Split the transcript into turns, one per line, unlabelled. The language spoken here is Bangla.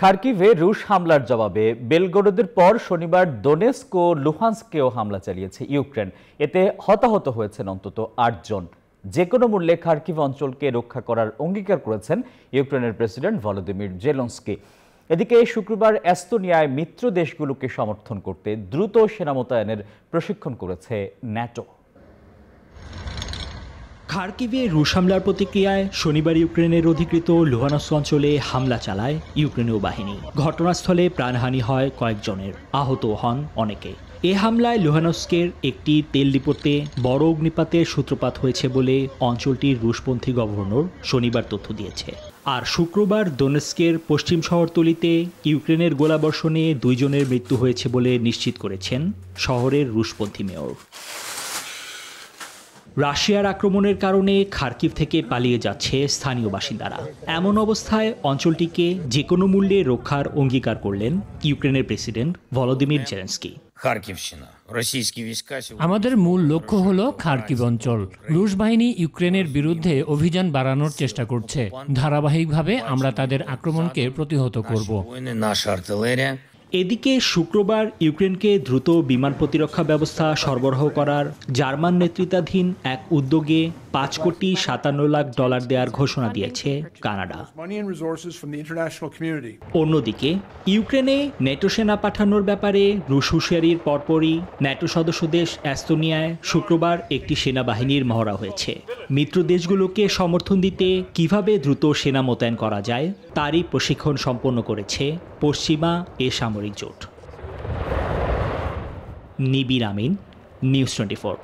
খার্কিভে রুশ হামলার জবাবে বেলগরোদের পর শনিবার দোনেস্ক ও লুহান্স্কেও হামলা চালিয়েছে ইউক্রেন। এতে হতাহত হয়েছেন অন্তত ৮ জন। যে কোনো মূল্যে খার্কিভ অঞ্চলকে রক্ষা করার অঙ্গীকার করেছেন ইউক্রেনের প্রেসিডেন্ট ভলোদিমির জেলেনস্কি। এদিকে শুক্রবার এস্তোনিয়ায় মিত্র দেশগুলোকে সমর্থন করতে দ্রুত সেনা মোতায়েনের প্রশিক্ষণ করেছে ন্যাটো।
খার্কিভে রুশ হামলার প্রতিক্রিয়ায় শনিবার ইউক্রেনের অধিকৃত লুহানস্ক অঞ্চলে হামলা চালায় ইউক্রেনীয় বাহিনী। ঘটনাস্থলে প্রাণহানি হয় কয়েকজনের, আহত হন অনেকে। এ হামলায় লুহানস্কের একটি তেল ডিপোতে বড় অগ্নিপাতের সূত্রপাত হয়েছে বলে অঞ্চলটির রুশপন্থী গভর্নর শনিবার তথ্য দিয়েছে। আর শুক্রবার দোনেস্কের পশ্চিম শহরতলিতে ইউক্রেনের গোলাবর্ষণে 2 জনের মৃত্যু হয়েছে বলে নিশ্চিত করেছেন শহরের রুশপন্থী মেয়র। রাশিয়ার আক্রমণের কারণে খার্কিভ থেকে পালিয়ে যাচ্ছে স্থানীয় বাসিন্দারা। এমন অবস্থায় অঞ্চলটিকে যে কোনো মূল্যে রক্ষার অঙ্গীকার করলেন ইউক্রেনের প্রেসিডেন্ট ভলোদিমির জেলেনস্কি।
আমাদের মূল লক্ষ্য হল খার্কিভ অঞ্চল। রুশ বাহিনী ইউক্রেনের বিরুদ্ধে অভিযান বাড়ানোর চেষ্টা করছে। ধারাবাহিকভাবে আমরা তাদের আক্রমণকে প্রতিহত করব।
এদিকে শুক্রবার ইউক্রেনকে দ্রুত বিমান প্রতিরক্ষা ব্যবস্থা সরবরাহ করার জার্মান নেতৃত্বাধীন এক উদ্যোগে $5.57 কোটি দেওয়ার ঘোষণা দিয়েছে কানাডা। অন্যদিকে ইউক্রেনে ন্যাটো সেনা পাঠানোর ব্যাপারে রুশ হুঁশিয়ারির পরপরই ন্যাটো সদস্য দেশ এস্তোনিয়ায় শুক্রবার একটি সেনাবাহিনীর মহড়া হয়েছে। মিত্র দেশগুলোকে সমর্থন দিতে কিভাবে দ্রুত সেনা মোতায়েন করা যায় তারই প্রশিক্ষণ সম্পন্ন করেছে পশ্চিমা এ সামরিক জোট। নিবির আমিন, নিউজ 24।